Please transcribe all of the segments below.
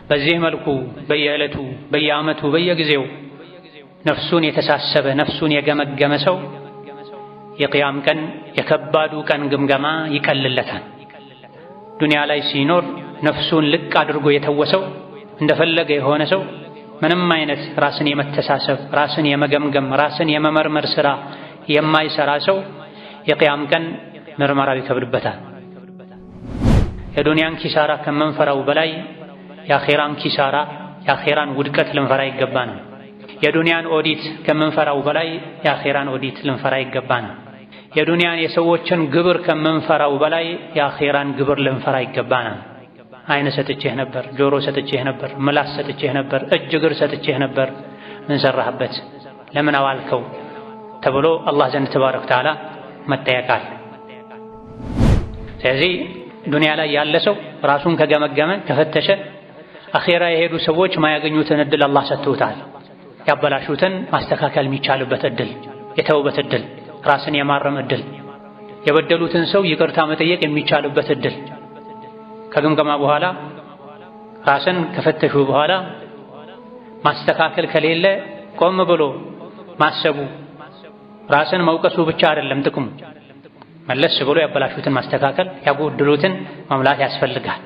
በዚህ መልኩ በየዕለቱ በየዓመቱ በየጊዜው ነፍሱን የተሳሰበ ነፍሱን የገመገመ ሰው የቂያም ቀን የከባዱ ቀን ግምገማ ይቀልለታል። ዱንያ ላይ ሲኖር ነፍሱን ልቅ አድርጎ የተወሰው እንደፈለገ የሆነ ሰው ምንም አይነት ራስን የመተሳሰብ ራስን የመገምገም ራስን የመመርመር ሥራ የማይሰራ ሰው የቂያም ቀን ምርመራው ይከብድበታል። የዱንያን ኪሳራ ከመንፈራው በላይ የአኼራን ኪሳራ የአኼራን ውድቀት ልንፈራ ይገባናል። የዱንያን ኦዲት ከመንፈራው በላይ የአኼራን ኦዲት ልንፈራ ይገባናል። የዱንያን የሰዎችን ግብር ከመንፈራው በላይ የአኼራን ግብር ልንፈራ ይገባናል። አይን ሰጥቼህ ነበር፣ ጆሮ ሰጥቼህ ነበር፣ ምላስ ሰጥቼህ ነበር፣ እጅ እግር ሰጥቼህ ነበር፣ ምን ሰራህበት? ለምን አዋልከው? ተብሎ አላህ ዘንድ ተባረከ ወተዓላ መጠየቃል። ስለዚህ ዱንያ ላይ ያለ ሰው ራሱን ከገመገመ ከፈተሸ አኼራ የሄዱ ሰዎች ማያገኙትን እድል አላህ ሰጥቶታል። ያበላሹትን ማስተካከል የሚቻልበት እድል፣ የተውበት እድል፣ ራስን የማረም እድል፣ የበደሉትን ሰው ይቅርታ መጠየቅ የሚቻልበት እድል ከግምገማ በኋላ ራስን ከፈተሹ በኋላ ማስተካከል ከሌለ ቆም ብሎ ማሰቡ ራስን መውቀሱ ብቻ አይደለም ጥቅሙ። መለስ ብሎ ያበላሹትን ማስተካከል ያጎደሉትን መሙላት ያስፈልጋል።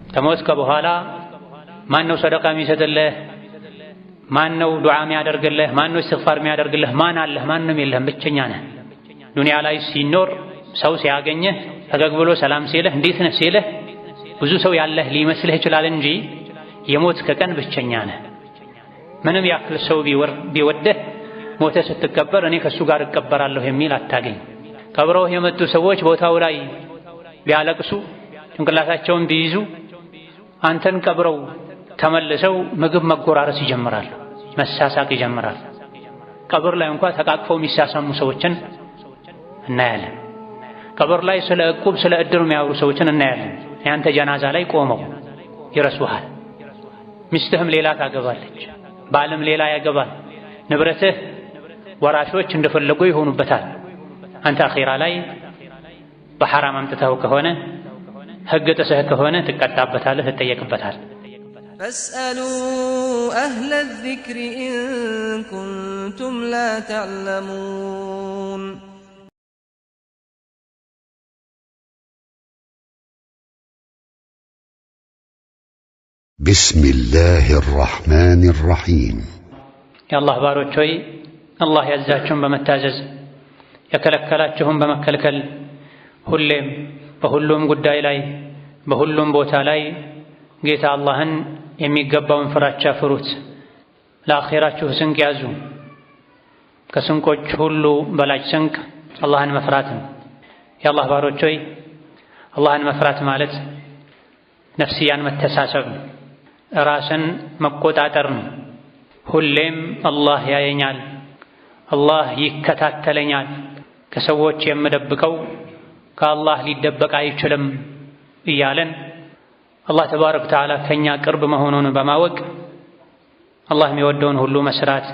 ከሞትከ በኋላ ማን ነው ሰደቃ የሚሰጥልህ? ማን ነው ዱዓ የሚያደርግልህ? ማን ነው እስትግፋር የሚያደርግልህ? ማን አለህ? ማንም የለህም፣ ብቸኛ ነህ። ዱንያ ላይ ሲኖር ሰው ሲያገኝህ ፈገግ ብሎ ሰላም ሲልህ እንዴት ነህ ሲልህ ብዙ ሰው ያለህ ሊመስልህ ይችላል እንጂ የሞትከ ቀን ብቸኛ ነህ። ምንም ያክል ሰው ቢወደህ ሞተህ ስትቀበር እኔ ከሱ ጋር እቀበራለሁ የሚል አታገኝ። ቀብረው የመጡ ሰዎች ቦታው ላይ ቢያለቅሱ ጭንቅላታቸውን ቢይዙ አንተን ቀብረው ተመልሰው ምግብ መጎራረስ ይጀምራሉ፣ መሳሳቅ ይጀምራል። ቀብር ላይ እንኳን ተቃቅፈው የሚሳሳሙ ሰዎችን እናያለን። ቀብር ላይ ስለ ዕቁብ ስለ ዕድር የሚያወሩ ሰዎችን እናያለን። ያንተ ጀናዛ ላይ ቆመው ይረሱሃል። ሚስትህም ሌላ ታገባለች፣ ባልም ሌላ ያገባል። ንብረትህ ወራሾች እንደፈለጉ ይሆኑበታል። አንተ አኺራ ላይ በሐራም አምጥተው ከሆነ ሕግ ጥሰህ ከሆነ ትቀጣበታለህ፣ ትጠየቅበታለህ። ፈስአሉ አህለ ዚክሪ ኢን ኩንቱም ላ ተዕለሙን። ቢስሚላሂ ራሕማኒ ራሒም። የአላህ ባሮች ሆይ አላህ ያዛችሁን በመታዘዝ የከለከላችሁን በመከልከል ሁሌም በሁሉም ጉዳይ ላይ በሁሉም ቦታ ላይ ጌታ አላህን የሚገባውን ፍራቻ ፍሩት። ለአኼራችሁ ስንቅ ያዙ። ከስንቆች ሁሉ በላጭ ስንቅ አላህን መፍራት ነው። የአላህ ባሮች ሆይ አላህን መፍራት ማለት ነፍስያን መተሳሰብ ነው፣ ራስን መቆጣጠር ነው። ሁሌም አላህ ያየኛል፣ አላህ ይከታተለኛል፣ ከሰዎች የምደብቀው ከአላህ ሊደበቅ አይችልም እያለን አላህ ተባረከ ወተዓላ ከኛ ቅርብ መሆኑን በማወቅ አላህ የሚወደውን ሁሉ መስራት፣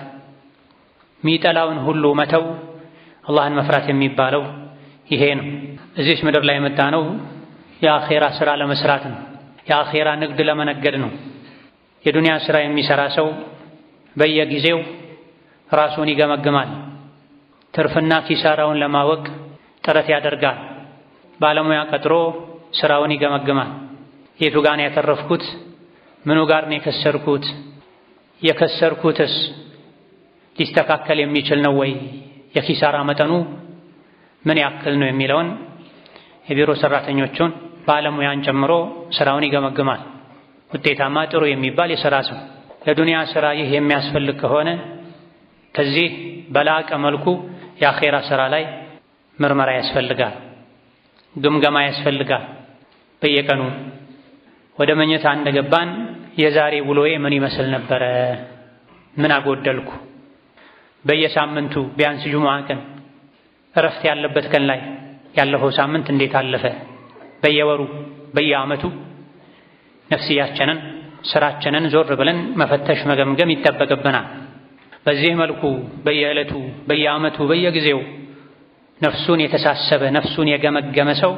የሚጠላውን ሁሉ መተው አላህን መፍራት የሚባለው ይሄ ነው። እዚች ምድር ላይ የመጣ ነው የአኼራ ሥራ ለመስራት ነው። የአኼራ ንግድ ለመነገድ ነው። የዱንያ ሥራ የሚሠራ ሰው በየጊዜው ራሱን ይገመግማል። ትርፍና ኪሳራውን ለማወቅ ጥረት ያደርጋል። ባለሙያ ቀጥሮ ሥራውን ይገመግማል። የቱ ጋር ነው ያተረፍኩት? ምኑ ጋር ነው የከሰርኩት? የከሰርኩትስ ሊስተካከል የሚችል ነው ወይ? የኪሳራ መጠኑ ምን ያክል ነው የሚለውን የቢሮ ሰራተኞቹን ባለሙያን ጨምሮ ሥራውን ይገመግማል። ውጤታማ ጥሩ የሚባል የሥራ ሰው ለዱንያ ሥራ ይህ የሚያስፈልግ ከሆነ ከዚህ በላቀ መልኩ የአኼራ ሥራ ላይ ምርመራ ያስፈልጋል፣ ግምገማ ያስፈልጋል። በየቀኑ ወደ መኝታ እንደገባን የዛሬ ውሎዬ ምን ይመስል ነበረ? ምን አጎደልኩ? በየሳምንቱ ቢያንስ ጁሙዓ ቀን እረፍት ያለበት ቀን ላይ ያለፈው ሳምንት እንዴት አለፈ? በየወሩ በየዓመቱ ነፍስያችንን ስራችንን ዞር ብለን መፈተሽ መገምገም ይጠበቅብናል። በዚህ መልኩ በየዕለቱ በየዓመቱ በየጊዜው ነፍሱን የተሳሰበ ነፍሱን የገመገመ ሰው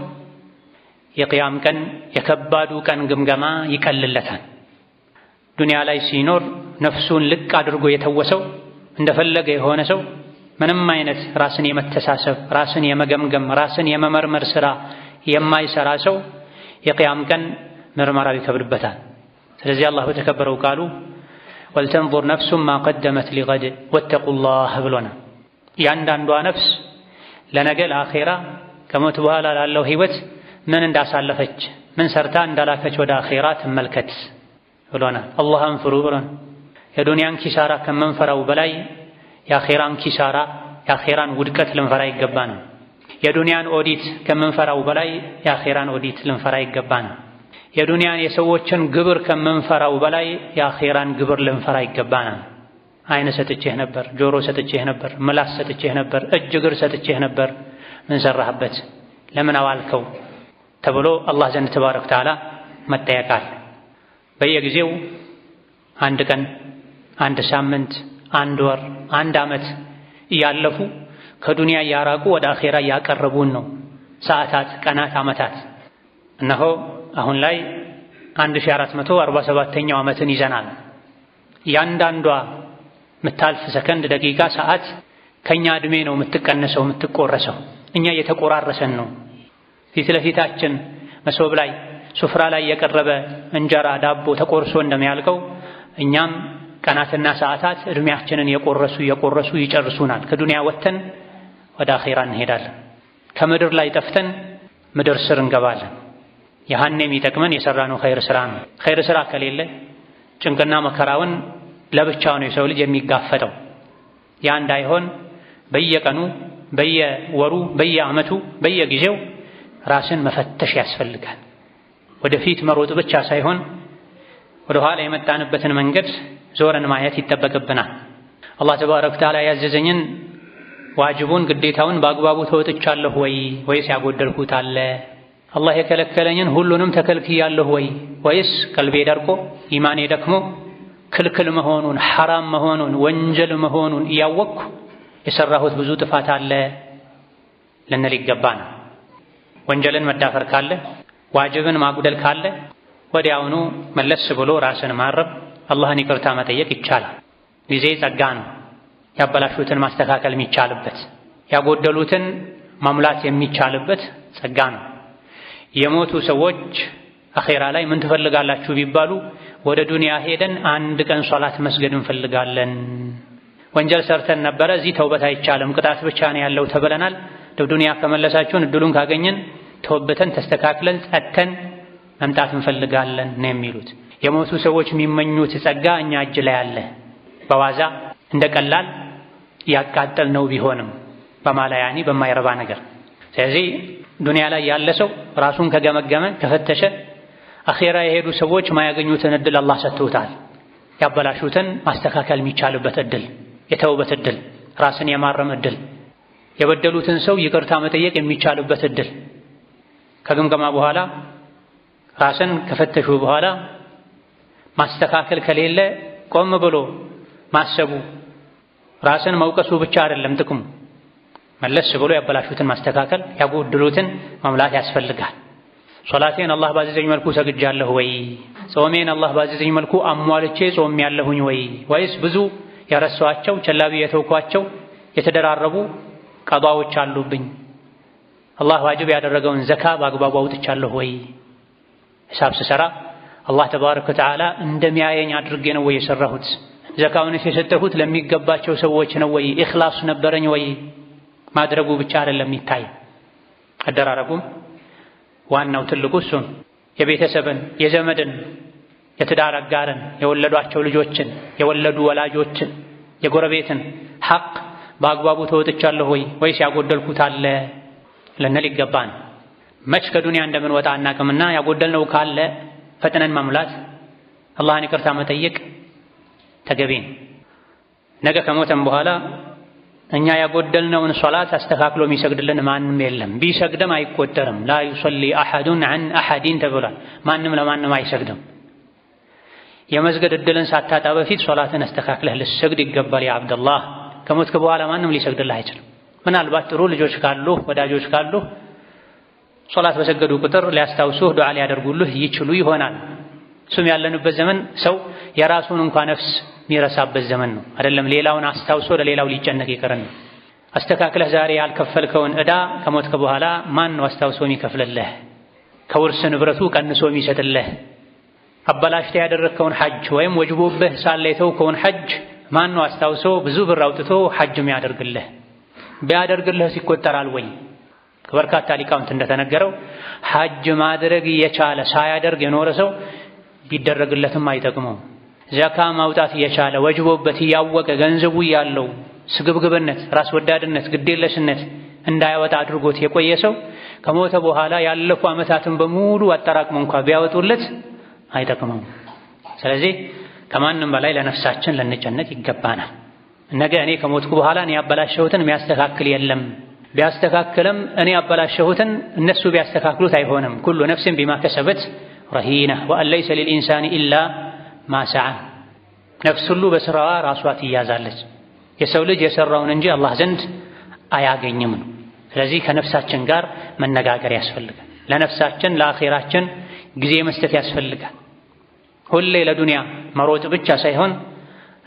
የቅያም ቀን የከባዱ ቀን ግምገማ ይቀልለታል። ዱንያ ላይ ሲኖር ነፍሱን ልቅ አድርጎ የተወሰው እንደፈለገ የሆነ ሰው ምንም አይነት ራስን የመተሳሰብ ራስን የመገምገም ራስን የመመርመር ሥራ የማይሰራ ሰው የቅያም ቀን ምርመራው ይከብድበታል። ስለዚህ አላህ በተከበረው ቃሉ ወልተንዙር ነፍሱን ማ ቀደመት ሊገድ ወተቁላህ ብሎናል። ያንዳንዷ ነፍስ ለነገ ለአኼራ ከሞት በኋላ ላለው ህይወት ምን እንዳሳለፈች ምን ሰርታ እንዳላከች ወደ አኼራ ትመልከት ብሎናል። አላህን ፍሩ ብሎናል። የዱንያን ኪሳራ ከምንፈራው በላይ የአኼራን ኪሳራ የአኼራን ውድቀት ልንፈራ ይገባናል። የዱንያን ኦዲት ከምንፈራው በላይ የአኼራን ኦዲት ልንፈራ ይገባናል። የዱንያን የሰዎችን ግብር ከምንፈራው በላይ የአኼራን ግብር ልንፈራ ይገባናል። አይን ሰጥቼህ ነበር፣ ጆሮ ሰጥቼህ ነበር፣ ምላስ ሰጥቼህ ነበር፣ እጅ እግር ሰጥቼህ ነበር፣ ምን ሰራህበት? ለምን አዋልከው? ተብሎ አላህ ዘንድ ተባረከ ወተዓላ መጠየቃል። በየጊዜው አንድ ቀን፣ አንድ ሳምንት፣ አንድ ወር፣ አንድ ዓመት እያለፉ ከዱንያ እያራቁ ወደ አኼራ እያቀረቡን ነው። ሰዓታት፣ ቀናት፣ ዓመታት እነሆ አሁን ላይ 1447ኛው ዓመትን ይዘናል። ያንዳንዷ ምታልፍ ሰከንድ፣ ደቂቃ፣ ሰዓት ከኛ እድሜ ነው የምትቀነሰው የምትቆረሰው። እኛ እየተቆራረሰን ነው። ፊት ለፊታችን መሶብ ላይ ሱፍራ ላይ የቀረበ እንጀራ ዳቦ ተቆርሶ እንደሚያልቀው እኛም ቀናትና ሰዓታት እድሜያችንን የቆረሱ ይጨርሱናል። ከዱንያ ወጥተን ወደ አኼራ እንሄዳለን። ከምድር ላይ ጠፍተን ምድር ስር እንገባለን። ያኔ የሚጠቅመን የሰራነው ኸይር ስራ ነው። ኸይር ስራ ከሌለ ጭንቅና መከራውን ለብቻው ነው የሰው ልጅ የሚጋፈጠው። ያ እንዳይሆን በየቀኑ በየወሩ በየዓመቱ በየጊዜው ራስን መፈተሽ ያስፈልጋል። ወደፊት መሮጥ ብቻ ሳይሆን ወደ ኋላ የመጣንበትን መንገድ ዞረን ማየት ይጠበቅብናል። አላህ ተባረከ ወተዓላ ያዘዘኝን ዋጅቡን ግዴታውን በአግባቡ ተወጥቻለሁ ወይስ ያጎደልኩት አለ? አላህ የከለከለኝን ሁሉንም ተከልክያለሁ ወይስ ቀልቤ ደርቆ ኢማኔ ደክሞ ክልክል መሆኑን ሐራም መሆኑን ወንጀል መሆኑን እያወቅኩ የሰራሁት ብዙ ጥፋት አለ ልንል ይገባናል። ወንጀልን መዳፈር ካለ ዋጅብን ማጉደል ካለ ወዲያውኑ መለስ ብሎ ራስን ማረም አላህን ይቅርታ መጠየቅ ይቻላል። ጊዜ ጸጋ ነው። ያበላሹትን ማስተካከል የሚቻልበት ያጎደሉትን ማሙላት የሚቻልበት ጸጋ ነው። የሞቱ ሰዎች አኼራ ላይ ምን ትፈልጋላችሁ ቢባሉ ወደ ዱንያ ሄደን አንድ ቀን ሶላት መስገድ እንፈልጋለን። ወንጀል ሰርተን ነበረ፣ እዚህ ተውበት አይቻልም ቅጣት ብቻ ነው ያለው ተብለናል። ዱንያ ከመለሳችሁን እድሉን ካገኘን ተወበተን ተስተካክለን ጸተን መምጣት እንፈልጋለን ነው የሚሉት። የሞቱ ሰዎች የሚመኙት ጸጋ እኛ እጅ ላይ አለ። በዋዛ እንደ ቀላል ያቃጠል ነው ቢሆንም በማላያኒ በማይረባ ነገር። ስለዚህ ዱንያ ላይ ያለ ሰው ራሱን ከገመገመ ከፈተሸ አኼራ የሄዱ ሰዎች ማያገኙትን እድል አላህ ሰጥቶታል። ያበላሹትን ማስተካከል የሚቻልበት እድል፣ የተውበት እድል፣ ራስን የማረም እድል፣ የበደሉትን ሰው ይቅርታ መጠየቅ የሚቻልበት እድል። ከግምገማ በኋላ ራስን ከፈተሹ በኋላ ማስተካከል ከሌለ ቆም ብሎ ማሰቡ ራስን መውቀሱ ብቻ አይደለም ጥቅሙ። መለስ ብሎ ያበላሹትን ማስተካከል ያጎደሉትን መሙላት ያስፈልጋል። ሶላቴን አላህ ባዘዘኝ መልኩ ሰግጃለሁ ወይ? ጾሜን አላህ ባዘዘኝ መልኩ አሟልቼ ጾሜያለሁኝ ወይስ ብዙ ያረሳኋቸው ቸላቢ የተውኳቸው የተደራረቡ ቀዷዎች አሉብኝ? አላህ ዋጅብ ያደረገውን ዘካ በአግባቡ አውጥቻለሁ ወይ? ሂሳብ ስሰራ አላህ ተባረከ ወተዓላ እንደሚያየኝ አድርጌ ነው ወይ የሰራሁት? ዘካውንስ የሰጠሁት ለሚገባቸው ሰዎች ነው ወይ? ኢኽላስ ነበረኝ ወይ? ማድረጉ ብቻ አይደለም ይታይ አደራረጉም ዋናው ትልቁ እሱን የቤተሰብን የዘመድን የትዳር አጋርን የወለዷቸው ልጆችን የወለዱ ወላጆችን የጎረቤትን ሐቅ በአግባቡ ተወጥቻለሁ ወይስ ያጎደልኩት አለ ልንል ይገባን። መች ከዱንያ እንደምንወጣ አናቅምና ያጎደልነው ካለ ፈጥነን መሙላት አላህን ይቅርታ መጠየቅ ተገቢ ነው። ነገ ከሞተን በኋላ እኛ ያጎደልነውን ሶላት አስተካክሎ የሚሰግድልን ማንም የለም። ቢሰግድም አይቆጠርም። ላ ዩሰሊ አሐዱን ዐን አሐዲን ተብሏል። ማንም ለማንም አይሰግድም። የመስገድ እድልን ሳታጣ በፊት ሶላትን አስተካክለህ ልትሰግድ ይገባል። ያ አብደላህ ከሞትክ በኋላ ማንም ሊሰግድልህ አይችልም። ምናልባት ጥሩ ልጆች ካሉ ወዳጆች ካሉ ሶላት በሰገዱ ቁጥር ሊያስታውሱህ ዱዓ ሊያደርጉልህ ይችሉ ይሆናል። እሱም ያለንበት ዘመን ሰው የራሱን እንኳን ነፍስ የሚረሳበት ዘመን ነው። አይደለም ሌላውን አስታውሶ ለሌላው ሊጨነቅ ይቀርና አስተካክለህ ዛሬ ያልከፈልከውን ዕዳ ከሞትክ በኋላ ማን ነው አስታውሶ የሚከፍልልህ? ከውርስ ንብረቱ ቀንሶ የሚሰጥልህ? አበላሽተህ ያደረግከውን ሐጅ ወይም ወጅቦብህ ሳለ የተውከውን ሐጅ ማን ነው አስታውሶ ብዙ ብር አውጥቶ ሐጅ የሚያደርግልህ? ቢያደርግልህ ይቆጠራል ወይ? ከበርካታ ሊቃውንት እንደተነገረው ሐጅ ማድረግ የቻለ ሳያደርግ የኖረ ሰው ቢደረግለትም አይጠቅመው። ዘካ ማውጣት የቻለ ወጅቦበት ያወቀ ገንዘቡ ያለው ስግብግብነት፣ ራስ ወዳድነት፣ ግዴለሽነት እንዳያወጣ አድርጎት የቆየ ሰው ከሞተ በኋላ ያለፉ ዓመታትን በሙሉ አጠራቅሞ እንኳን ቢያወጡለት አይጠቅመው። ስለዚህ ከማንም በላይ ለነፍሳችን ልንጨነቅ ይገባናል። ነገ እኔ ከሞትኩ በኋላ እኔ ያበላሸሁትን የሚያስተካክል የለም፣ ቢያስተካክልም እኔ ያበላሸሁትን እነሱ ቢያስተካክሉት አይሆንም። ኩሉ ነፍስን ቢማ ከሰበት ረሂና ወአን ለይሰ ሊልኢንሳኒ ኢላ ማ ሰዓ። ነፍስ ሁሉ በስራዋ ራሷ ትያዛለች። የሰው ልጅ የሰራውን እንጂ አላህ ዘንድ አያገኝም ነው። ስለዚህ ከነፍሳችን ጋር መነጋገር ያስፈልጋል። ለነፍሳችን ለአኼራችን ጊዜ መስጠት ያስፈልጋል። ሁሌ ለዱንያ መሮጥ ብቻ ሳይሆን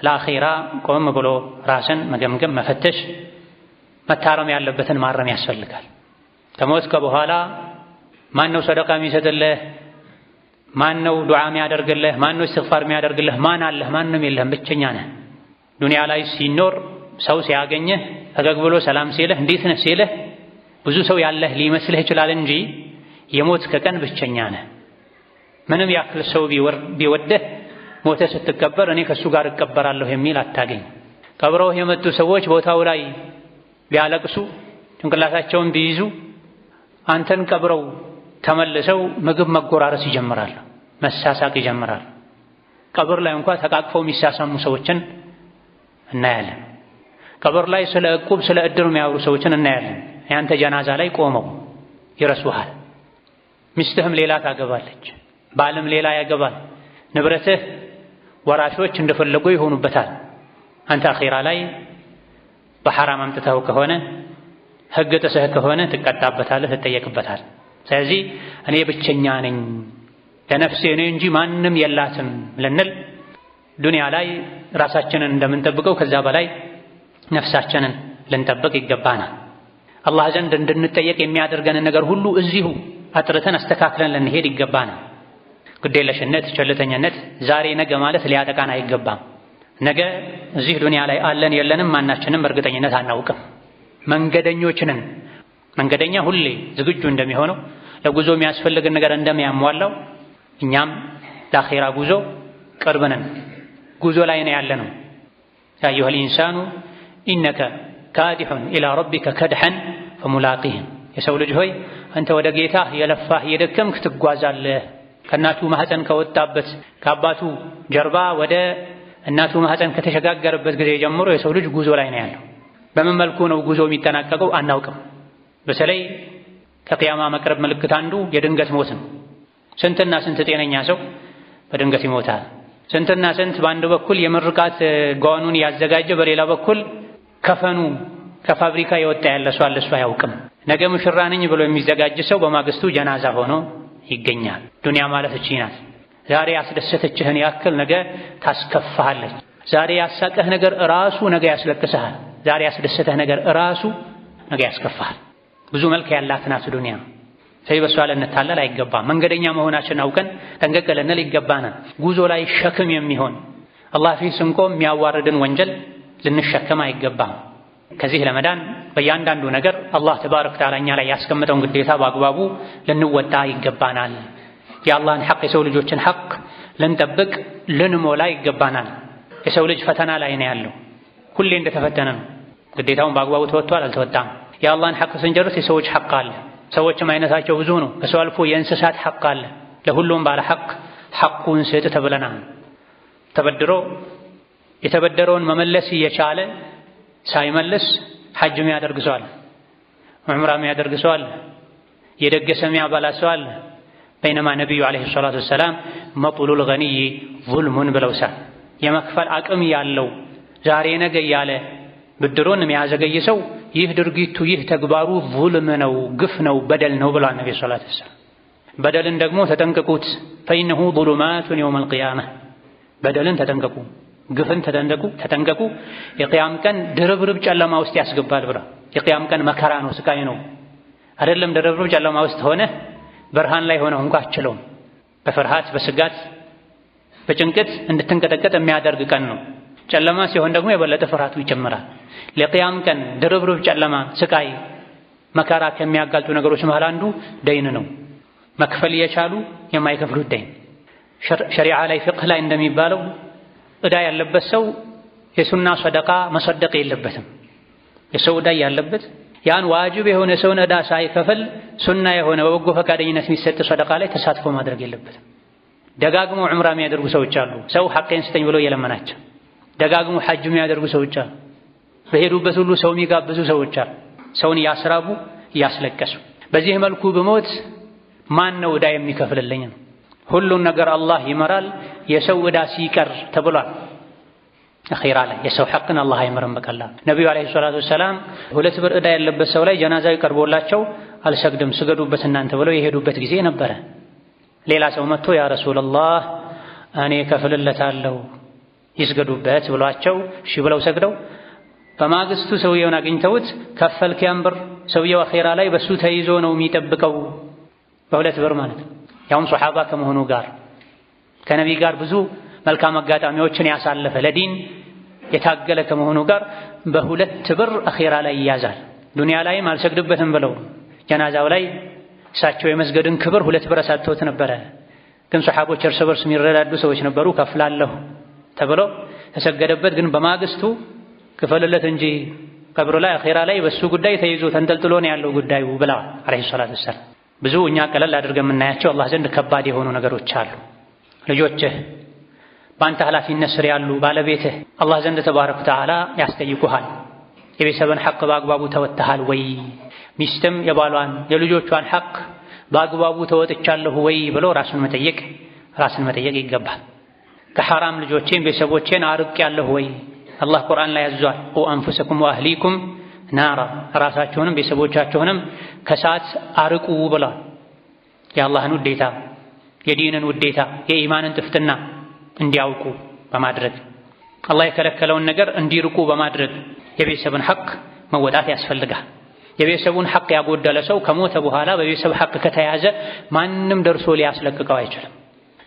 ለአኼራ ቆም ብሎ ራስን መገምገም፣ መፈተሽ፣ መታረም ያለበትን ማረም ያስፈልጋል። ከሞትከ በኋላ ማን ነው ሰደቃ የሚሰጥልህ? ማን ነው ዱዓ የሚያደርግልህ? ማን ነው እስትግፋር የሚያደርግልህ? ማን አለህ? ማንም የለህም፣ ብቸኛ ነህ። ዱንያ ላይ ሲኖር ሰው ሲያገኝህ ፈገግ ብሎ ሰላም ሲልህ እንዴት ነህ ሲልህ ብዙ ሰው ያለህ ሊመስልህ ይችላል እንጂ የሞትከ ቀን ብቸኛ ነህ። ምንም ያክል ሰው ቢወደህ ሞተህ ስትቀበር እኔ ከሱ ጋር እቀበራለሁ የሚል አታገኝ። ቀብረውህ የመጡ ሰዎች ቦታው ላይ ቢያለቅሱ ጭንቅላታቸውን ቢይዙ አንተን ቀብረው ተመልሰው ምግብ መጎራረስ ይጀምራሉ፣ መሳሳቅ ይጀምራሉ። ቀብር ላይ እንኳን ተቃቅፈው የሚሳሳሙ ሰዎችን እናያለን። ቀብር ላይ ስለ ዕቁብ ስለ ዕድር የሚያወሩ ሰዎችን እናያለን። ያንተ ጀናዛ ላይ ቆመው ይረሱሃል። ሚስትህም ሌላ ታገባለች፣ ባልም ሌላ ያገባል። ንብረትህ ወራሾች እንደፈለጉ ይሆኑበታል። አንተ አኺራ ላይ በሐራም አምጥተው ከሆነ ሕግ ጥሰህ ከሆነ ትቀጣበታለህ፣ ትጠየቅበታል። ስለዚህ እኔ ብቸኛ ነኝ ለነፍሴ እኔ እንጂ ማንም የላትም ልንል ዱንያ ላይ ራሳችንን እንደምንጠብቀው ከዛ በላይ ነፍሳችንን ልንጠብቅ ይገባናል። አላህ ዘንድ እንድንጠየቅ የሚያደርገንን ነገር ሁሉ እዚሁ አጥርተን አስተካክለን ልንሄድ ይገባናል። ግዴለሽነት፣ ቸልተኝነት ዛሬ ነገ ማለት ሊያጠቃን አይገባም። ነገ እዚህ ዱንያ ላይ አለን የለንም ማናችንም እርግጠኝነት አናውቅም። መንገደኞች ነን። መንገደኛ ሁሌ ዝግጁ እንደሚሆነው ለጉዞ የሚያስፈልግን ነገር እንደሚያሟላው እኛም ለአኺራ ጉዞ ቅርብ ነን፣ ጉዞ ላይ ነው ያለነው። ያ አዩሀል ኢንሳኑ ኢነከ ካዲሑን ኢላ ረቢከ ከድሐን ፈሙላቂህ። የሰው ልጅ ሆይ አንተ ወደ ጌታህ የለፋህ የደከምክ ትጓዛለህ። ከእናቱ ማህፀን ከወጣበት ከአባቱ ጀርባ ወደ እናቱ ማህፀን ከተሸጋገረበት ጊዜ ጀምሮ የሰው ልጅ ጉዞ ላይ ነው ያለው። በምን መልኩ ነው ጉዞ የሚጠናቀቀው አናውቅም። በተለይ ከቅያማ መቅረብ ምልክት አንዱ የድንገት ሞት ነው። ስንትና ስንት ጤነኛ ሰው በድንገት ይሞታል። ስንትና ስንት በአንድ በኩል የምርቃት ጓኑን ያዘጋጀ፣ በሌላ በኩል ከፈኑ ከፋብሪካ የወጣ ያለ ሰው አለ፣ እሱ አያውቅም። ነገ ሙሽራ ነኝ ብሎ የሚዘጋጅ ሰው በማግስቱ ጀናዛ ሆኖ ይገኛል። ዱንያ ማለት እቺ ናት። ዛሬ ያስደሰተችህን ያክል ነገ ታስከፋሃለች። ዛሬ ያሳቀህ ነገር ራሱ ነገ ያስለቅስሃል። ዛሬ ያስደሰተህ ነገር ራሱ ነገ ያስከፋሃል። ብዙ መልክ ያላት ናት ዱንያ። ስለዚህ በሷ ልንታለል አይገባም። መንገደኛ መሆናችን አውቀን ጠንቀቅ ልንል ይገባናል። ጉዞ ላይ ሸክም የሚሆን አላህ ፊት ስንቆም የሚያዋርድን ወንጀል ልንሸከም አይገባም። ከዚህ ለመዳን በእያንዳንዱ ነገር አላህ ተባረከ ወተዓላ እኛ ላይ ያስቀመጠውን ግዴታ በአግባቡ ልንወጣ ይገባናል። የአላህን ሐቅ የሰው ልጆችን ሐቅ ልንጠብቅ ልንሞላ ይገባናል። የሰው ልጅ ፈተና ላይ ነው ያለው። ሁሌ እንደተፈተነ ነው። ግዴታውን በአግባቡ ተወጥቷል አልተወጣም። የአላህን ሐቅ ስንጨርስ የሰዎች ሐቅ አለ። ሰዎችም አይነታቸው ብዙ ነው። ከሰው አልፎ የእንስሳት ሐቅ አለ። ለሁሉም ባለ ሐቅ ሐቁን ስጥ ተብለናል። ተበድሮ የተበደረውን መመለስ እየቻለ ሳይመልስ ሐጅ የሚያደርግ ሰው አለ፣ ዑምራ የሚያደርግ ሰው አለ፣ የደገሰ የሚያበላ ሰው አለ። በይነማ ነቢዩ ዓለይሂ ሰላቱ ወሰላም መጥሉል ገኒይ ዙልሙን ብለውሳል። የመክፈል አቅም ያለው ዛሬ ነገ እያለ ብድሩን የሚያዘገይ ሰው ይህ ድርጊቱ ይህ ተግባሩ ዙልም ነው፣ ግፍ ነው፣ በደል ነው ብሏል ነብዩ ሰለላሁ ዐለይሂ ወሰለም። በደልን ደግሞ ተጠንቀቁት ፈኢነሁ ዙሉማቱን የውመል ቂያመህ። በደልን ተጠንቀቁ፣ ግፍን ተጠንቀቁ የቂያም ቀን ድርብርብ ጨለማ ውስጥ ያስገባል ብሏል። የቂያም ቀን መከራ ነው፣ ስቃይ ነው። አይደለም ድርብርብ ጨለማ ውስጥ ሆነ ብርሃን ላይ ሆነ እንኳን አትችለውም። በፍርሃት በስጋት በጭንቀት እንድትንቀጠቀጥ የሚያደርግ ቀን ነው። ጨለማ ሲሆን ደግሞ የበለጠ ፍርሃቱ ይጨምራል። ለቂያም ቀን ድርብርብ ጨለማ፣ ስቃይ፣ መከራ ከሚያጋልጡ ነገሮች መሃል አንዱ ደይን ነው። መክፈል እየቻሉ የማይከፍሉት ደይን። ሸሪዓ ላይ ፍቅህ ላይ እንደሚባለው ዕዳ ያለበት ሰው የሱና ሰደቃ መሰደቅ የለበትም። የሰው ዕዳ ያለበት ያን ዋጅብ የሆነ ሰውን ዕዳ ሳይከፍል ሱና የሆነ በበጎ ፈቃደኝነት የሚሰጥ ሰደቃ ላይ ተሳትፎ ማድረግ የለበትም። ደጋግሞ ዑምራ የሚያደርጉ ሰዎች አሉ፣ ሰው ሐቄን ስጠኝ ብሎ እየለመናቸው። ደጋግሞ ሐጅ የሚያደርጉ ሰዎች አሉ፣ በሄዱበት ሁሉ ሰው የሚጋብዙ ሰዎች አሉ፣ ሰውን እያስራቡ እያስለቀሱ። በዚህ መልኩ ብሞት ማን ነው ዕዳ የሚከፍልልኝ ነው? ሁሉን ነገር አላህ ይመራል፣ የሰው ዕዳ ሲቀር ተብሏል። አኺራ ላይ የሰው ሐቅን አላህ አይመርም በቀላሉ። ነቢዩ ዓለይሂ ሰላቱ ወሰላም 2 ብር ዕዳ ያለበት ሰው ላይ ጀናዛው ቀርቦላቸው አልሰግድም ስገዱበት እናንተ ብለው የሄዱበት ጊዜ ነበረ። ሌላ ሰው መጥቶ ያ ረሱላህ እኔ ከፍልለታለሁ ይስገዱበት ብሏቸው እሺ ብለው ሰግደው በማግስቱ ሰውየውን አግኝተውት ከፈልክ ያን ብር፣ ሰውየው አኺራ ላይ በሱ ተይዞ ነው የሚጠብቀው በ2 ብር ማለት ነው። ያውም ሱሐባ ከመሆኑ ጋር ከነቢይ ጋር ብዙ መልካም አጋጣሚዎችን ያሳለፈ ለዲን የታገለ ከመሆኑ ጋር በ2 ብር አኺራ ላይ ይያዛል። ዱንያ ላይም አልሰግድበትም ብለው ጀናዛው ላይ እሳቸው የመስገድን ክብር 2 ብር ሰጥተውት ነበረ። ግን ሱሐቦች እርስ በርስ የሚረዳዱ ሰዎች ነበሩ። ከፍላለሁ ተብሎ ተሰገደበት። ግን በማግስቱ ክፈልለት እንጂ ቀብሩ ላይ አኺራ ላይ በሱ ጉዳይ ተይዞ ተንጠልጥሎ ነው ያለው ጉዳዩ ብለዋል አለይሂ ሰላቱ ወሰላም። ብዙ እኛ ቀለል አድርገን የምናያቸው አላህ ዘንድ ከባድ የሆኑ ነገሮች አሉ። ልጆችህ በአንተ ኃላፊነት ስር ያሉ ባለቤትህ አላህ ዘንድ ተባረከ ወተዓላ ያስጠይቁሃል። የቤተሰብን ሐቅ በአግባቡ ተወጥተሃል ወይ? ሚስትም የባሏን የልጆቿን ሐቅ በአግባቡ ተወጥቻለሁ ወይ ብሎ ራስን መጠየቅ ይገባል። ከሐራም ልጆቼን ቤተሰቦቼን አርቄያለሁ ወይ? አላህ ቁርአን ላይ ያዟል። ቁ አንፉሰኩም ወአህሊኩም ናራ፣ ራሳችሁንም ቤተሰቦቻችሁንም ከእሳት አርቁ ብሏል። የአላህን ውዴታ፣ የዲንን ውዴታ፣ የኢማንን ጥፍጥና እንዲያውቁ በማድረግ አላህ የከለከለውን ነገር እንዲርቁ በማድረግ የቤተሰብን ሐቅ መወጣት ያስፈልጋል። የቤተሰቡን ሐቅ ያጎደለ ሰው ከሞተ በኋላ በቤተሰብ ሐቅ ከተያዘ ማንም ደርሶ ሊያስለቅቀው አይችልም።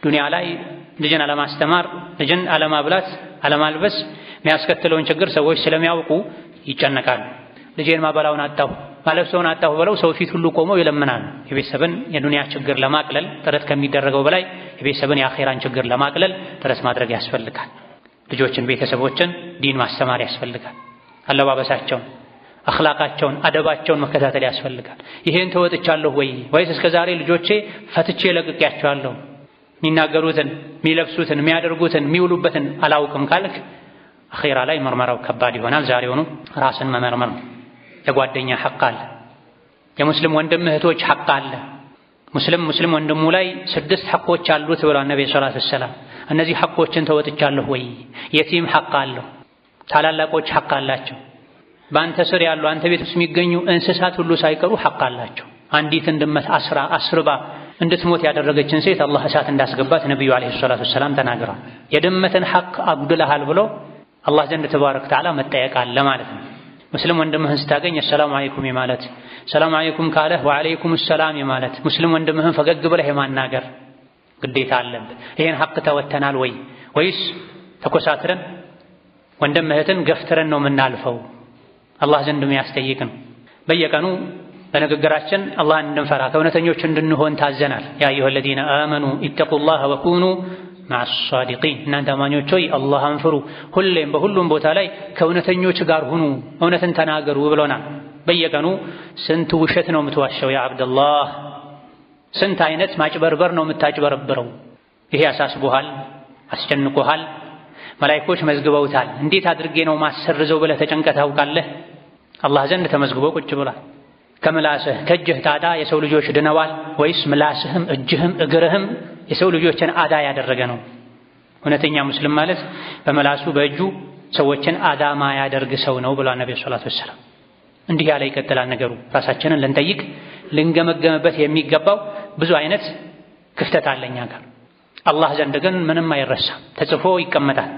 ዱንያ ላይ ልጅን አለማስተማር፣ ልጅን አለማብላት፣ አለማልበስ የሚያስከትለውን ችግር ሰዎች ስለሚያውቁ ይጨነቃሉ። ልጄን ማበላውን አጣሁ ማለብሰውን አጣሁ ብለው ሰው ፊት ሁሉ ቆመው ይለምናሉ። የቤተሰብን የዱንያ ችግር ለማቅለል ጥረት ከሚደረገው በላይ የቤተሰብን የአኺራን ችግር ለማቅለል ጥረት ማድረግ ያስፈልጋል። ልጆችን፣ ቤተሰቦችን ዲን ማስተማር ያስፈልጋል። አለባበሳቸውን፣ አኽላቃቸውን፣ አደባቸውን መከታተል ያስፈልጋል። ይሄን ተወጥቻለሁ ወይስ እስከዛሬ ልጆቼ ፈትቼ ለቅቄያቸዋለሁ? የሚናገሩትን፣ የሚለብሱትን፣ የሚያደርጉትን፣ የሚውሉበትን አላውቅም ካልክ አኺራ ላይ ምርመራው ከባድ ይሆናል። ዛሬውኑ ራስን መመርመር ነው። የጓደኛ ሐቅ አለ። የሙስሊም ወንድም እህቶች ሐቅ አለ። ሙስሊም ወንድሙ ላይ 6 ሐቆች አሉት ብለዋል ነብዩ ሰለላሁ ዐለይሂ ወሰለም። እነዚህ ሐቆችን ተወጥቻለሁ ወይ? የቲም ሐቅ አለው። ታላላቆች ሐቅ አላቸው። በአንተ ስር ያሉ አንተ ቤት ውስጥ የሚገኙ እንስሳት ሁሉ ሳይቀሩ ሐቅ አላቸው። አንዲትን ድመት አስርባ እንድትሞት ያደረገችን ሴት አላህ እሳት እንዳስገባት ነብዩ አለይሂ ሰላቱ ወሰላም ተናግረዋል። የድመትን ሐቅ አጉድለሃል ብሎ አላህ ዘንድ ተባረከ ወተዓላ መጠየቅ አለ ማለት ነው። ሙስሊም ወንድምህን ስታገኝ አሰላሙ አለይኩም የማለት ሰላም አለይኩም ካለህ ወአለይኩም ሰላም የማለት ሙስሊም ወንድምህን ፈገግ ብለህ የማናገር ግዴታ አለብህ። ይሄን ሐቅ ተወተናል ወይስ ተኮሳትረን ወንድም እህትን ገፍትረን ነው የምናልፈው? አላህ ዘንድ የሚያስጠይቅ ነው። በየቀኑ በንግግራችን አላህን እንድንፈራ ከእውነተኞች እንድንሆን ታዘናል። ያ አዩሀ ለዚነ አመኑ ኢተቁላህ ወኩኑ መዐ ሷዲቂን፣ እናንተ አማኞች ሆይ አላህን ፍሩ፣ ሁሌም በሁሉም ቦታ ላይ ከእውነተኞች ጋር ሁኑ፣ እውነትን ተናገሩ ብሎናል። በየቀኑ ስንት ውሸት ነው የምትዋሸው ያ አብደላህ? ስንት አይነት ማጭበርበር ነው የምታጭበረብረው? ይሄ አሳስቦሃል፣ አስጨንቆሃል፣ መላኢኮች መዝግበውታል። እንዴት አድርጌ ነው ማሰርዘው ብለህ ተጨንቀህ ታውቃለህ? አላህ ዘንድ ተመዝግቦ ቁጭ ብሏል። ከምላስህ ከእጅህ ታዳ የሰው ልጆች ድነዋል ወይስ ምላስህም እጅህም እግርህም የሰው ልጆችን አዳ ያደረገ ነው? እውነተኛ ሙስሊም ማለት በመላሱ በእጁ ሰዎችን አዳ ማያደርግ ሰው ነው ብሏል ነብዩ ሰለላሁ ዐለይሂ ወሰለም። እንዲህ ያለ ይቀጥላል ነገሩ። ራሳችንን ልንጠይቅ ልንገመገምበት የሚገባው ብዙ አይነት ክፍተት አለኛ ጋር። አላህ ዘንድ ግን ምንም አይረሳም፣ ተጽፎ ይቀመጣል።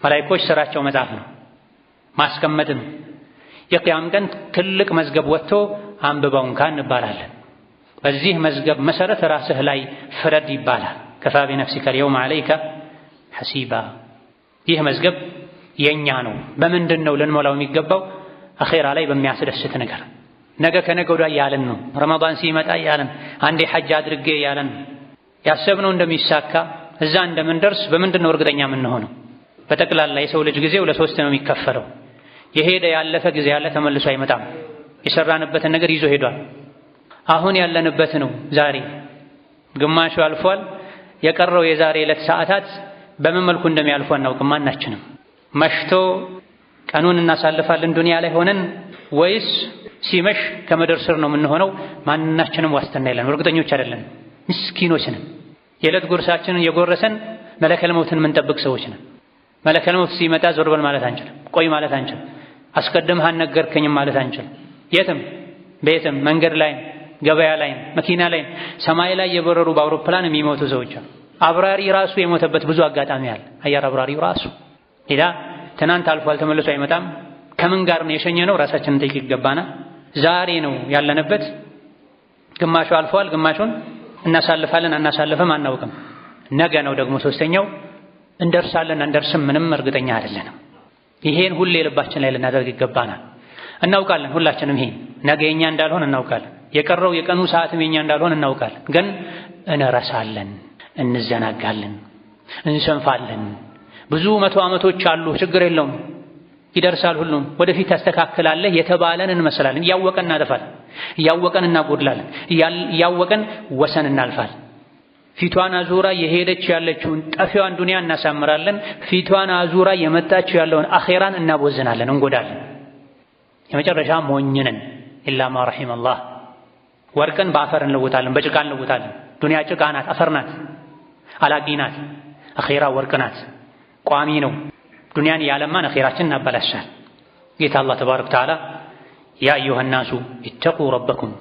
መላኢኮች ስራቸው መጻፍ ነው ማስቀመጥም። የቂያም ቀን ትልቅ መዝገብ ወጥቶ አንብበው እንኳን እንባላለን። በዚህ መዝገብ መሰረት ራስህ ላይ ፍረድ ይባላል። ከፋ ቢነፍሲከ አልየውመ ዐለይከ ሐሲባ። ይህ መዝገብ የኛ ነው። በምንድን ነው ልንሞላው የሚገባው? አኼራ ላይ በሚያስደስት ነገር፣ ነገ ከነገ ወዲያ ያለን ነው። ረመዳን ሲመጣ ያለን፣ አንዴ ሐጅ አድርጌ ያለን፣ ያሰብነው እንደሚሳካ እዛ እንደምንደርስ በምንድን ነው እርግጠኛ የምንሆነው? በጠቅላላ የሰው ልጅ ጊዜው ለሶስት ነው የሚከፈለው። የሄደ ያለፈ ጊዜ ያለ ተመልሶ አይመጣም። የሰራንበትን ነገር ይዞ ሄዷል። አሁን ያለንበት ነው ዛሬ። ግማሹ አልፏል። የቀረው የዛሬ ዕለት ሰዓታት በምን መልኩ እንደሚያልፉ አናውቅም ማናችንም። መሽቶ ቀኑን እናሳልፋለን ዱንያ ላይ ሆነን ወይስ ሲመሽ ከምድር ስር ነው የምንሆነው? ማናችንም ዋስትና የለንም፣ እርግጠኞች አይደለን። ምስኪኖች ነን። የዕለት ጉርሳችንን የጎረሰን መለከል መውትን የምንጠብቅ ሰዎች ነን። መለከል መውት ሲመጣ ዞር በል ማለት አንችልም፣ ቆይ ማለት አንችልም፣ አስቀድመህ አልነገርከኝም ማለት አንችልም። የትም ቤትም መንገድ ላይም ገበያ ላይም መኪና ላይም ሰማይ ላይ የበረሩ በአውሮፕላን የሚሞቱ ሰዎች አሉ። አብራሪ ራሱ የሞተበት ብዙ አጋጣሚ አለ። አየር አብራሪው ራሱ ሌላ ትናንት አልፏል፣ ተመልሶ አይመጣም። ከምን ጋር ነው የሸኘነው? ራሳችንን ጠይቅ ይገባናል። ዛሬ ነው ያለንበት። ግማሹ አልፏል፣ ግማሹን እናሳልፋለን አናሳልፍም አናውቅም። ነገ ነው ደግሞ ሶስተኛው። እንደርሳለን እንደርስም ምንም እርግጠኛ አይደለንም። ይሄን ሁሌ ልባችን ላይ ልናደርግ ይገባናል። እናውቃለን ሁላችንም ይሄን ነገ የኛ እንዳልሆን እናውቃለን። የቀረው የቀኑ ሰዓትም የኛ እንዳልሆን እናውቃለን። ግን እንረሳለን፣ እንዘናጋለን፣ እንሰንፋለን። ብዙ መቶ ዓመቶች አሉ፣ ችግር የለውም ይደርሳል፣ ሁሉም ወደፊት ታስተካክላለህ የተባለን እንመስላለን። እያወቀን እናጠፋለን፣ እያወቀን እናጎድላለን፣ እያወቀን ወሰን እናልፋለን። ፊቷን አዙራ የሄደች ያለችውን ጠፊዋን ዱንያ እናሳምራለን። ፊቷን አዙራ የመጣችው ያለውን አኼራን እናቦዝናለን፣ እንጎዳለን። የመጨረሻ ሞኝ ነን። ኢላ ማ ረሒመላህ። ወርቅን በአፈር እንለውጣለን፣ በጭቃ እንለውጣለን። ዱንያ ጭቃ ናት፣ አፈር ናት፣ አላቂ ናት። አኼራ ወርቅ ናት፣ ቋሚ ነው። ዱንያን ያለማን አኼራችን እናበላሻል። ጌታ አላህ ተባረከ ወተዓላ ያ አዩሃ ናሱ ኢተቁ ረበኩም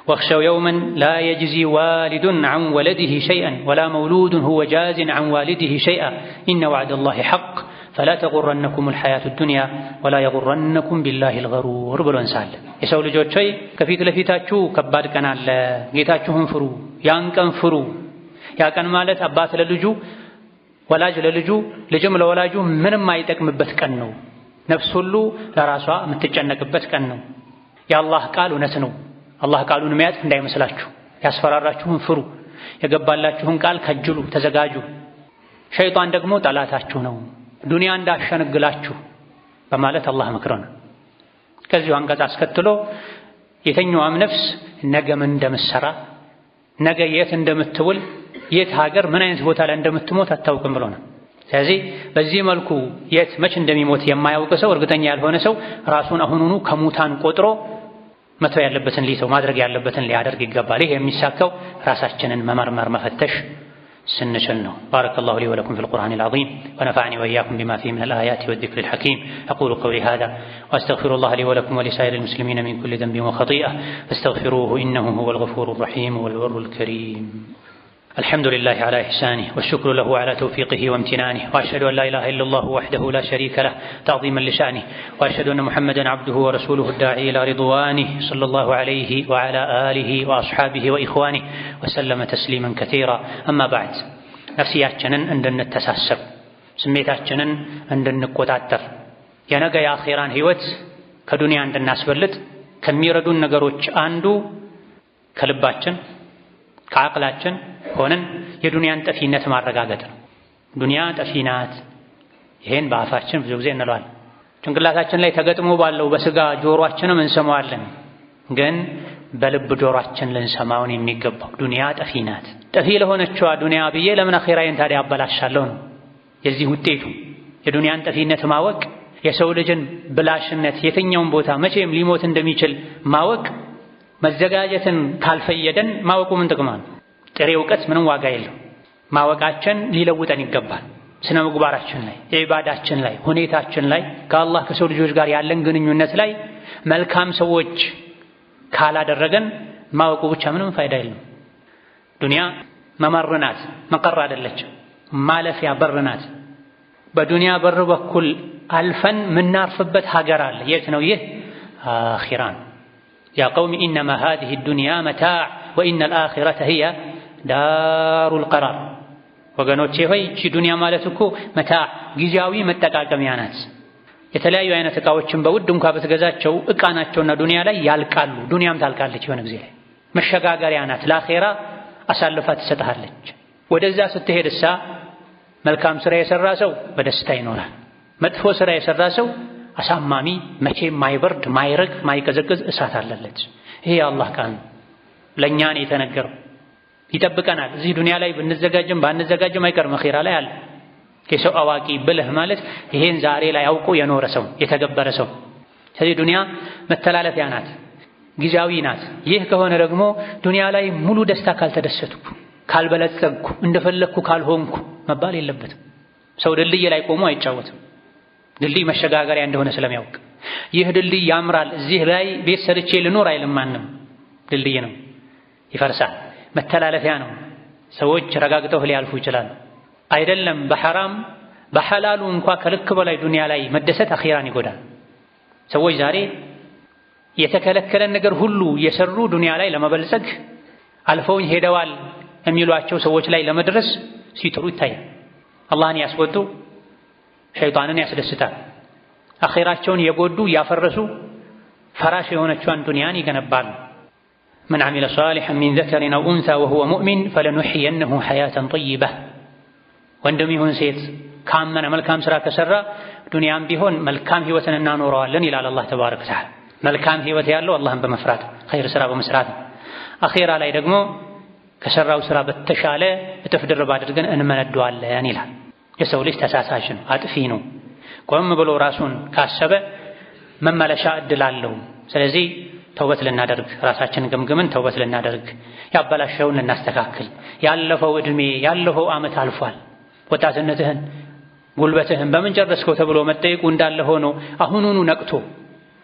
ወኽሸው የውመን ላ የጅዚ ዋሊዱን ዐን ወለዲሂ ሸይአን ወላ መውሉዱን ሁወ ጃዚን ዐን ዋሊዲሂ ሸይአን ኢነ ወዕደላሂ ሐቅ ፈላ ተጉረነኩሙል ሐያቱ ዱንያ ወላ የጉረነኩም ቢላሂል ገሩር ብሎን ሳለ የሰው ልጆች ሆይ ከፊት ለፊታችሁ ከባድ ቀን አለ፣ ጌታችሁን ፍሩ፣ ያን ቀን ፍሩ። ያ ቀን ማለት አባት ለልጁ፣ ወላጅ ለልጁ፣ ልጅም ለወላጁ ምንም አይጠቅምበት ቀን ነው። ነፍስ ሁሉ ለራሷ የምትጨነቅበት ቀን ነው። የአላህ ቃል እውነት ነው። አላህ ቃሉን የሚያጥፍ እንዳይመስላችሁ። ያስፈራራችሁን ፍሩ፣ የገባላችሁን ቃል ከጅሉ፣ ተዘጋጁ። ሸይጣን ደግሞ ጠላታችሁ ነው፣ ዱንያ እንዳሸነግላችሁ በማለት አላህ መክሮን። ከዚሁ አንቀጽ አስከትሎ የተኛዋም ነፍስ ነገ ምን እንደምትሰራ፣ ነገ የት እንደምትውል፣ የት ሀገር ምን አይነት ቦታ ላይ እንደምትሞት አታውቅም ብሎ ነው። ስለዚህ በዚህ መልኩ የት መች እንደሚሞት የማያውቅ ሰው፣ እርግጠኛ ያልሆነ ሰው ራሱን አሁኑኑ ከሙታን ቆጥሮ መተው ያለበትን ሊተው፣ ማድረግ ያለበትን ሊያደርግ ይገባል። ይህ የሚሳካው ራሳችንን መመርመር መፈተሽ ስንችል ነው። ባረከላሁ ሊ ወለኩም ፊል ቁርአኒል ዐዚም ወነፈዐኒ ወኢያኩም ቢማ ፊሂ ሚነል አያቲ ወዚክሪል ሐኪም አቁሉ ቀውሊ ሃዛ ወአስተግፊሩላህ ሊ ወለኩም ወሊሳኢሪል ሙስሊሚነ ሚን ኩሊ ዘንቢን ወኸጢአ ፈስተግፊሩሁ ኢነሁ ሁወል ገፉሩር ረሒም ወል በሩል ከሪም። الحمد لله على إحسانه والشكر له على توفيقه وامتنانه وأشهد أن لا إله إلا الله وحده لا شريك له تعظيما لشأنه وأشهد أن محمدا عبده ورسوله الداعي إلى رضوانه صلى الله عليه وعلى آله وأصحابه وإخوانه وسلم تسليما كثيرا. أما بعد نفسياتنا عندنا التساسب سميتاتنا عندنا القطاطر ينقى يا أخيران هيوت كدنيا عند الناس بلد كميردون نقروش عندو كلباتنا ከዓቅላችን ሆነን የዱንያን ጠፊነት ማረጋገጥ ነው። ዱንያ ጠፊ ናት። ይሄን በአፋችን ብዙ ጊዜ እንለዋለን። ጭንቅላታችን ላይ ተገጥሞ ባለው በስጋ ጆሮአችንም እንሰማዋለን። ግን በልብ ጆሮአችን ልንሰማውን የሚገባው ዱንያ ጠፊ ናት። ጠፊ ለሆነችዋ ዱንያ ብዬ ለምን አኼራዬን ታዲያ አበላሻለሁ ነው የዚህ ውጤቱ። የዱንያን ጠፊነት ማወቅ፣ የሰው ልጅን ብላሽነት፣ የትኛውን ቦታ መቼም ሊሞት እንደሚችል ማወቅ መዘጋጀትን ካልፈየደን ማወቁ ምን ጥቅም አለው? ጥሬ እውቀት ምንም ዋጋ የለው። ማወቃችን ሊለውጠን ይገባል። ስነ ምግባራችን ላይ፣ ኢባዳችን ላይ፣ ሁኔታችን ላይ፣ ከአላህ ከሰው ልጆች ጋር ያለን ግንኙነት ላይ መልካም ሰዎች ካላደረገን ማወቁ ብቻ ምንም ፋይዳ የለም። ዱንያ መመር ናት፣ መቀር አይደለችም፣ ማለፊያ በር ናት። በዱንያ በር በኩል አልፈን ምናርፍበት ሀገር አለ። የት ነው ይህ? አኺራን። ያ ቀውሚ ኢነማ ሃዚሂ ዱንያ መታዕ ወኢነል አኺረተ ሂየ ዳሩል ቀራር። ወገኖቼ ሆይ ይህች ዱንያ ማለት እኮ መታዕ ጊዜያዊ መጠቃቀሚያ ናት። የተለያዩ አይነት እቃዎችን በውድ እንኳ ብትገዛቸው እቃ ናቸውና ዱንያ ላይ ያልቃሉ። ዱንያም ታልቃለች የሆነ ጊዜ ላይ። መሸጋገሪያ ናት። ለአኺራ አሳልፋ ትሰጥሃለች። ወደዛ ስትሄድሳ መልካም ስራ የሰራ ሰው በደስታ ይኖራል። መጥፎ ስራ የሰራ ሰው አሳማሚ መቼም ማይበርድ ማይረግ ማይቀዘቅዝ እሳት አለለት። ይሄ የአላህ ቃል ነው፣ ለእኛ ነው የተነገረው። ይጠብቀናል። እዚህ ዱንያ ላይ ብንዘጋጅም ባንዘጋጅም አይቀርም አኺራ ላይ አለ። የሰው አዋቂ ብልህ ማለት ይሄን ዛሬ ላይ አውቆ የኖረ ሰው የተገበረ ሰው። ስለዚህ ዱንያ መተላለፊያ ናት፣ ጊዜያዊ ናት። ይህ ከሆነ ደግሞ ዱንያ ላይ ሙሉ ደስታ ካልተደሰትኩ፣ ካልበለጸግኩ፣ እንደፈለግኩ ካልሆንኩ መባል የለበትም። ሰው ድልድይ ላይ ቆሞ አይጫወትም። ድልድይ መሸጋገሪያ እንደሆነ ስለሚያውቅ ይህ ድልድይ ያምራል፣ እዚህ ላይ ቤት ሰርቼ ልኖር አይልም ማንም። ድልድይ ነው፣ ይፈርሳል። መተላለፊያ ነው። ሰዎች ረጋግጠው ሊያልፉ ይችላሉ። አይደለም በሐራም በሐላሉ እንኳ ከልክ በላይ ዱንያ ላይ መደሰት አኺራን ይጎዳል። ሰዎች ዛሬ የተከለከለን ነገር ሁሉ የሰሩ ዱንያ ላይ ለመበልጸግ አልፈውኝ ሄደዋል የሚሏቸው ሰዎች ላይ ለመድረስ ሲጥሩ ይታያል። አላህን ያስቆጡ፣ ሸይጣንን ያስደስታል። አኺራቸውን የጎዱ ያፈረሱ ፈራሽ የሆነቿን ዱንያን ይገነባሉ። መን ዐሚለ ሷሊሐን ሚን ዘከሪን አው ኡንሳ ወሁወ ሙእሚን ፈለኑሕየነሁ ሐያተን ጠይበህ። ወንድም ይሁን ሴት ካመነ መልካም ስራ ከሰራ ዱንያም ቢሆን መልካም ህይወትን እናኖረዋለን ይላል አላህ ተባረከ ወተዓላ። መልካም ህይወት ያለው አላህን በመፍራት ኸይር ስራ በመስራት ነው። አኺራ ላይ ደግሞ ከሰራው ስራ በተሻለ እጥፍ ድርብ አድርገን እንመነደዋለን ይላል። የሰው ልጅ ተሳሳሽ ነው፣ አጥፊ ነው። ቆም ብሎ ራሱን ካሰበ መመለሻ እድል አለው። ስለዚህ ተውበት ልናደርግ፣ ራሳችንን ገምግመን ተውበት ልናደርግ፣ ያበላሸውን ልናስተካክል። ያለፈው እድሜ ያለፈው ዓመት አልፏል። ወጣትነትህን ጉልበትህን በምን ጨረስከው ተብሎ መጠየቁ እንዳለ ሆኖ አሁኑኑ ነቅቶ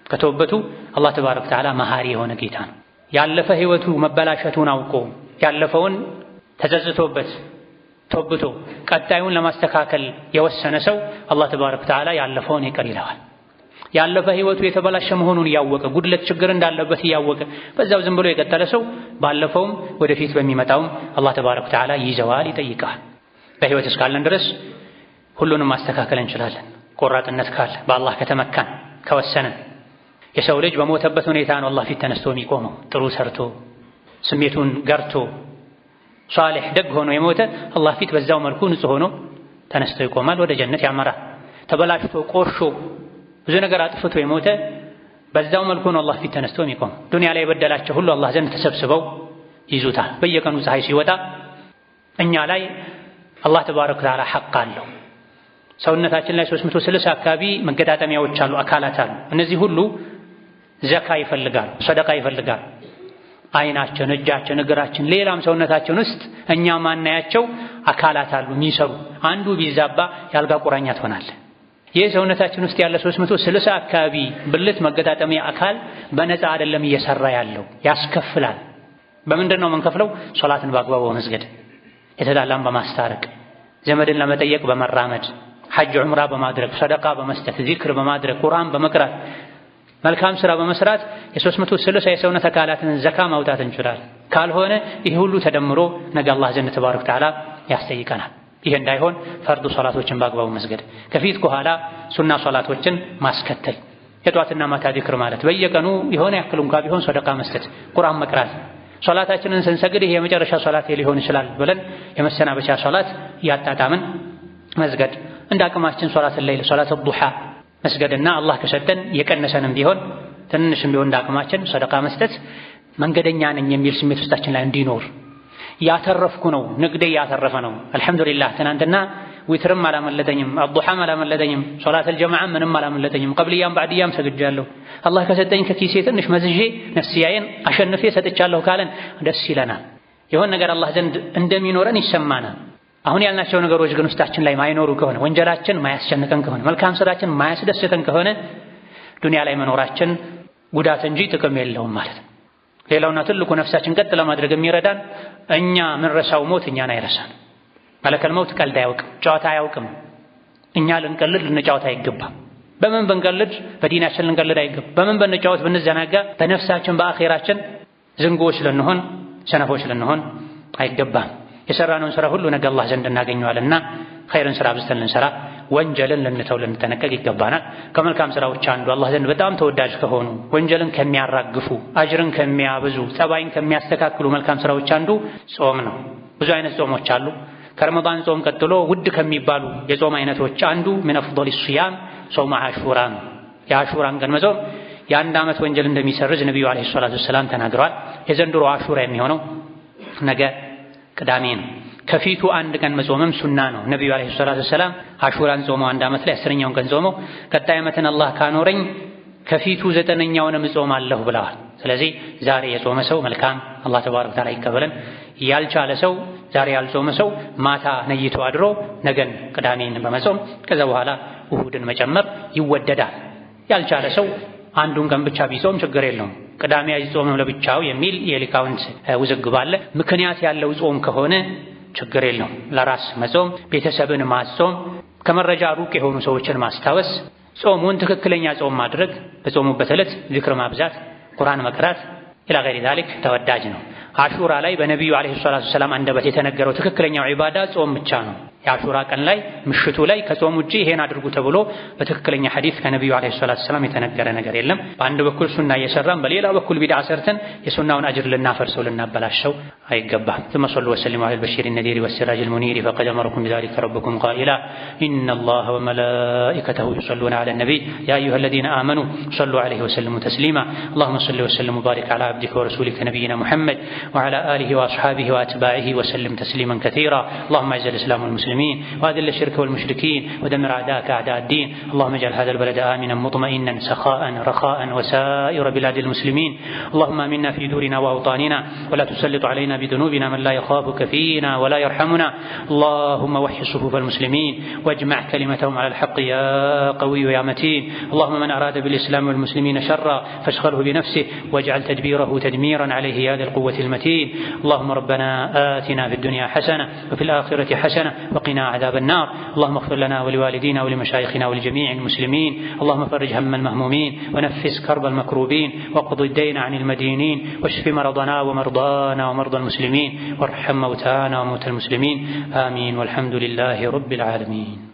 ከተውበቱ አላህ ተባረከ ወተዓላ መሃሪ የሆነ ጌታ ነው። ያለፈ ህይወቱ መበላሸቱን አውቆ ያለፈውን ተጸጽቶበት ተውብቶ ቀጣዩን ለማስተካከል የወሰነ ሰው አላህ ተባረከ ወተዓላ ያለፈውን ይቅር ይለዋል። ያለፈ ህይወቱ የተበላሸ መሆኑን እያወቀ ጉድለት ችግር እንዳለበት እያወቀ በዛው ዝም ብሎ የቀጠለ ሰው ባለፈውም ወደፊት በሚመጣውም አላህ ተባረከ ወተዓላ ይዘዋል፣ ይጠይቃል። በህይወት እስካለን ድረስ ሁሉንም ማስተካከል እንችላለን። ቆራጥነት ካለ በአላህ ከተመካን ከወሰነን። የሰው ልጅ በሞተበት ሁኔታ ነው አላህ ፊት ተነስቶ የሚቆመው። ጥሩ ሰርቶ ስሜቱን ገርቶ ሷሊህ ደግ ሆኖ የሞተ አላህ ፊት በዛው መልኩ ንጹህ ሆኖ ተነስቶ ይቆማል፣ ወደ ጀነት ያመራል። ተበላሽቶ ቆርሾ ብዙ ነገር አጥፍቶ የሞተ በዛው መልኩ ነው አላህ ፊት ተነስቶ የሚቆመው። ዱንያ ላይ የበደላቸው ሁሉ አላህ ዘንድ ተሰብስበው ይዙታል። በየቀኑ ፀሐይ ሲወጣ እኛ ላይ አላህ ተባረከ ወተዓላ ሐቅ አለው። ሰውነታችን ላይ 360 አካባቢ መገጣጠሚያዎች አሉ፣ አካላት አሉ። እነዚህ ሁሉ ዘካ ይፈልጋሉ፣ ሰደቃ ይፈልጋሉ። አይናችን፣ እጃችን፣ እግራችን፣ ሌላም ሰውነታችን ውስጥ እኛ ማናያቸው አካላት አሉ የሚሰሩ። አንዱ ቢዛባ ያልጋ ቁራኛ ትሆናለህ። ይህ ሰውነታችን ውስጥ ያለ 360 አካባቢ ብልት መገጣጠሚያ አካል በነፃ አይደለም እየሰራ ያለው፣ ያስከፍላል። በምንድን ነው የምንከፍለው? ሶላትን በአግባቡ በመስገድ፣ የተጣላን በማስታረቅ፣ ዘመድን ለመጠየቅ በመራመድ፣ ሐጅ ዑምራ በማድረግ፣ ሰደቃ በመስጠት፣ ዚክር በማድረግ፣ ቁርአን በመቅራት፣ መልካም ስራ በመስራት የ360 የሰውነት አካላትን ዘካ ማውጣት እንችላለን። ካልሆነ ይህ ሁሉ ተደምሮ ነገ አላህ ዘንድ ተባረከ ወተዓላ ያስጠይቀናል። ይህ እንዳይሆን ፈርዱ ሶላቶችን በአግባቡ መስገድ፣ ከፊት ከኋላ ሱና ሶላቶችን ማስከተል፣ የጧትና ማታ ዚክር ማለት፣ በየቀኑ የሆነ ያክል እንኳ ቢሆን ሰደቃ መስጠት፣ ቁርአን መቅራት። ሶላታችንን ስንሰግድ ይሄ የመጨረሻ ሶላቴ ሊሆን ይችላል ብለን የመሰናበቻ ሶላት ያጣጣምን መስገድ። እንደ አቅማችን ሶላት ለይል፣ ሶላት ዱሃ መስገድና አላህ ከሰጠን የቀነሰንም ቢሆን ትንሽም ቢሆን እንደ አቅማችን ሰደቃ መስጠት። መንገደኛ ነኝ የሚል ስሜት ውስጣችን ላይ እንዲኖር፣ ያተረፍኩ ነው ንግዴ ያተረፈ ነው፣ አልሐምዱሊላህ ትናንትና ዊትርም አላመለጠኝም፣ አዱሃም አላመለጠኝም፣ ሶላተል ጀማዓ ምንም አላመለጠኝም፣ ቀብልያም ባዕድያም ሰግጃለሁ፣ አላህ ከሰጠኝ ከኪሴ ትንሽ መዝዤ ነፍስያዬን አሸንፌ ሰጥቻለሁ ካለን ደስ ይለናል። የሆነ ነገር አላህ ዘንድ እንደሚኖረን ይሰማናል። አሁን ያልናቸው ነገሮች ግን ውስጣችን ላይ ማይኖሩ ከሆነ፣ ወንጀላችን ማያስጨንቀን ከሆነ፣ መልካም ስራችን ማያስደስተን ከሆነ ዱንያ ላይ መኖራችን ጉዳት እንጂ ጥቅም የለውም ማለት ነው። ሌላውና ትልቁ ነፍሳችን ቀጥ ለማድረግ የሚረዳን እኛ ምንረሳው ሞት እኛን አይረሳን። መለከል መውት ቀልድ አያውቅም፣ ጨዋታ አያውቅም። እኛ ልንቀልድ ልንጫወት አይገባም። በምን ብንቀልድ በዲናችን ልንቀልድ አይገባም። በምን ብንጫወት ብንዘናጋ በነፍሳችን በአኼራችን ዝንጎዎች ልንሆን ሰነፎች ልንሆን አይገባም። የሰራነውን ስራ ሁሉ ነገ አላህ ዘንድ እናገኘዋልና ኸይርን ስራ አብዝተን ልንሰራ፣ ወንጀልን ልንተው ልንጠነቀቅ ይገባናል። ከመልካም ስራዎች አንዱ አላህ ዘንድ በጣም ተወዳጅ ከሆኑ ወንጀልን ከሚያራግፉ አጅርን ከሚያበዙ ጸባይን ከሚያስተካክሉ መልካም ስራዎች አንዱ ጾም ነው። ብዙ አይነት ጾሞች አሉ። ከረመዳን ጾም ቀጥሎ ውድ ከሚባሉ የጾም አይነቶች አንዱ ምን አፍዶል ሲያም ጾም አሹራ ነው። የአሹራን ቀን መጾም የአንድ ዓመት ወንጀል እንደሚሰርዝ ነብዩ አለይሂ ሰላቱ ወሰላም ተናግረዋል። የዘንድሮ አሹራ የሚሆነው ነገ ቅዳሜ ነው። ከፊቱ አንድ ቀን መጾምም ሱና ነው። ነብዩ አለይሂ ሰላቱ ወሰላም አሹራን ጾመው አንድ ዓመት ላይ 10ኛውን ቀን ጾመው ቀጣይ ዓመትን አላህ ካኖረኝ ከፊቱ 9ኛውንም እጾማለሁ ብለዋል። ስለዚህ ዛሬ የጾመ ሰው መልካም አላህ ተባረከ ወተዓላ ይቀበለን። ያልቻለ ሰው ዛሬ ያልጾመ ሰው ማታ ነይቶ አድሮ ነገን ቅዳሜን በመጾም ከዛ በኋላ እሁድን መጨመር ይወደዳል። ያልቻለ ሰው አንዱን ቀን ብቻ ቢጾም ችግር የለውም። ቅዳሜ አይጾምም ለብቻው የሚል የሊቃውንት ውዝግብ አለ። ምክንያት ያለው ጾም ከሆነ ችግር የለውም። ለራስ መጾም፣ ቤተሰብን ማጾም፣ ከመረጃ ሩቅ የሆኑ ሰዎችን ማስታወስ፣ ጾሙን ትክክለኛ ጾም ማድረግ፣ በጾሙበት ዕለት ዚክር ማብዛት፣ ቁርአን መቅራት ኢላ ገይሪ ዛሊክ ተወዳጅ ነው። አሹራ ላይ በነቢዩ አለይሂ ሰላቱ ወሰላም አንደበት የተነገረው ትክክለኛው ዒባዳ ጾም ብቻ ነው። የአሹራ ቀን ላይ ምሽቱ ላይ ከጾም ውጪ ይሄን አድርጉ ተብሎ በትክክለኛ ሐዲስ ከነቢዩ አለይሂ ሰላቱ ወሰላም የተነገረ ነገር የለም። በአንድ በኩል ሱና እየሰራን በሌላ በኩል ቢድዓ ሰርተን የሱናውን አጅር ልናፈርሰው ልናበላሸው አይገባም። ثم صلوا وسلموا على البشير النذير والسراج المنير فقد أمركم بذلك ربكم قائلا إن الله وملائكته يصلون على النبي يا أيها الذين آمنوا صلوا عليه وسلموا تسليما اللهم صل وسلم وبارك على عبدك ورسولك نبينا محمد وعلى آله وأصحابه وأتباعه وسلم تسليما كثيرا اللهم أعز الإسلام والمسلمين وأذل الشرك والمشركين ودمر أعداءك أعداء الدين اللهم اجعل هذا البلد آمنا مطمئنا سخاء رخاء وسائر بلاد المسلمين اللهم آمنا في دورنا وأوطاننا ولا تسلط علينا بذنوبنا من لا يخافك فينا ولا يرحمنا اللهم وحي صفوف المسلمين واجمع كلمتهم على الحق يا قوي يا متين اللهم من أراد بالإسلام والمسلمين شرا فاشغله بنفسه واجعل تدبيره تدميرا عليه يا ذا القوة المتين اللهم ربنا آتنا في الدنيا حسنة وفي الآخرة حسنة وقنا عذاب النار اللهم اغفر لنا ولوالدينا ولمشايخنا ولجميع المسلمين اللهم فرج هم المهمومين ونفس كرب المكروبين واقض الدين عن المدينين واشف مرضنا ومرضانا ومرضى المسلمين وارحم موتانا وموتى المسلمين آمين والحمد لله رب العالمين.